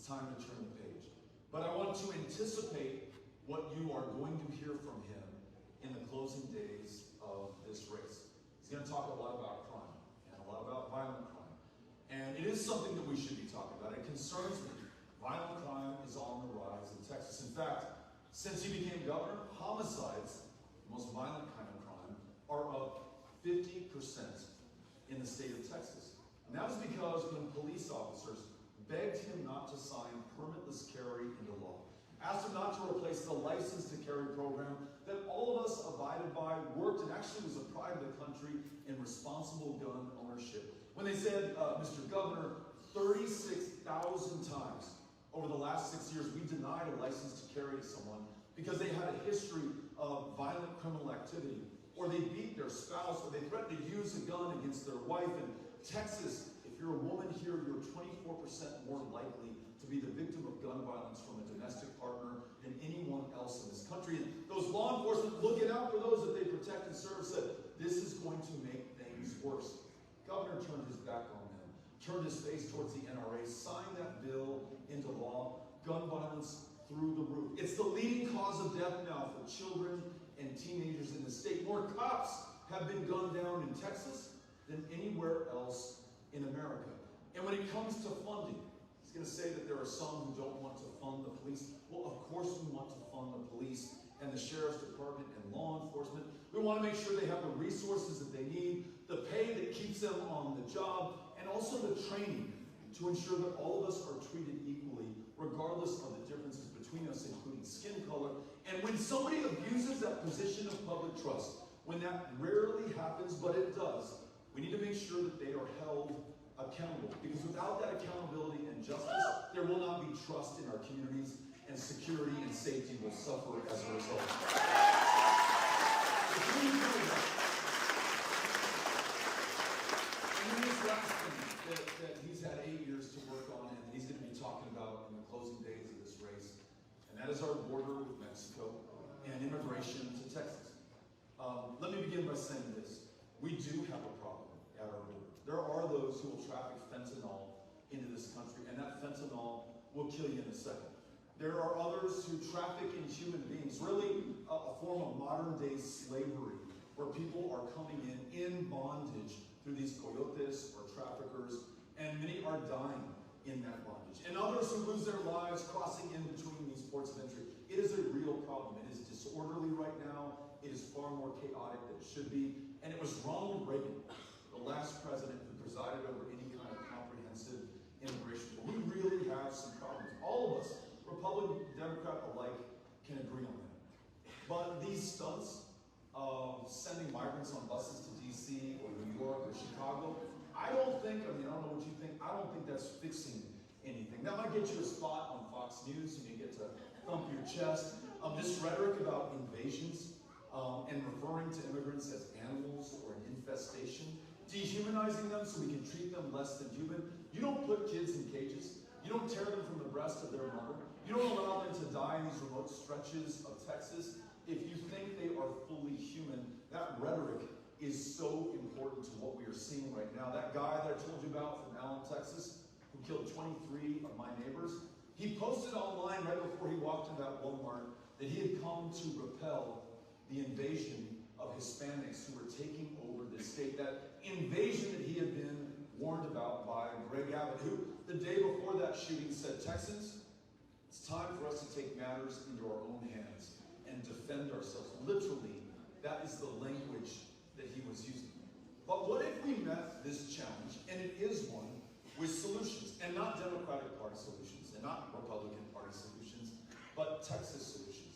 It's time to turn the page. But I want to anticipate what you are going to hear from him in the closing days of this race. He's going to talk a lot about crime and a lot about violent crime. And it is something that we should be talking about. It concerns me. Violent crime is on the rise in Texas. In fact, since he became governor, homicides, the most violent kind of crime, are up 50% in the state of Texas. And that was because when police officers begged him not to sign permitless carry into law, asked him not to replace the license to carry program that all of us abided by, worked, and actually was a pride of the country in responsible gun ownership. When they said, Mr. Governor, 36,000 times over the last 6 years, we denied a license to carry to someone because they had a history of violent criminal activity, or they beat their spouse, or they threatened to use a gun against their wife. In Texas, if you're a woman here, you're 24% more likely to be the victim of gun violence from a domestic partner than anyone else in this country. And those law enforcement looking out for those that they protect and serve said, this is going to make things worse. Governor turned his back on them, turned his face towards the NRA, signed that bill into law. Gun violence through the roof. It's the leading cause of death now for children and teenagers in the state. More cops have been gunned down in Texas than anywhere else in America. And when it comes to funding, he's going to say that there are some who don't want to fund the police. Well, of course we want to fund the police and the sheriff's department and law enforcement. We want to make sure they have the resources that they need, the pay that keeps them on the job, and also the training to ensure that all of us are treated equally, regardless of the differences between us, including skin color. And when somebody abuses that position of public trust, when that rarely happens, but it does, we need to make sure that they are held accountable. Because without that accountability and justice, there will not be trust in our communities, and security and safety will suffer as a result. And then this last thing that he's had 8 years to work on, and he's going to be talking about in the closing days of this race, and that is our border with Mexico and immigration to Texas. Let me begin by saying this. We do have a problem at our border. There are those who will traffic fentanyl into this country, and that fentanyl will kill you in a second. There are others who traffic in human beings, really a form of modern-day slavery, where people are coming in bondage through these coyotes or traffickers, and many are dying in that bondage. And others who lose their lives crossing in between these ports of entry. It is a real problem. It is disorderly right now. It is far more chaotic than it should be. And it was Ronald Reagan, the last president who presided over any kind of comprehensive immigration. We really have some problems. All of us, Republican, Democrat alike, can agree on that. But these stunts of sending migrants on buses to D.C. or New York or Chicago, I don't know what you think, I don't think that's fixing anything. That might get you a spot on Fox News, and you get to thump your chest. This rhetoric about invasions and referring to immigrants as animals or an infestation, dehumanizing them so we can treat them less than human. You don't put kids in cages. You don't tear them from the breast of their mother. You don't allow them to die in these remote stretches of Texas. If you think they are fully human, that rhetoric is so important to what we are seeing right now. That guy that I told you about from Allen, Texas, who killed 23 of my neighbors, he posted online right before he walked into that Walmart that he had come to repel the invasion of Hispanics who were taking over this state. That invasion that he had been warned about by Greg Abbott, who the day before that shooting said, Texans, it's time for us to take matters into our own hands and defend ourselves. Literally, that is the language that he was using. But what if we met this challenge, and it is one, with solutions, and not Democratic Party solutions, and not Republican Party solutions, but Texas solutions?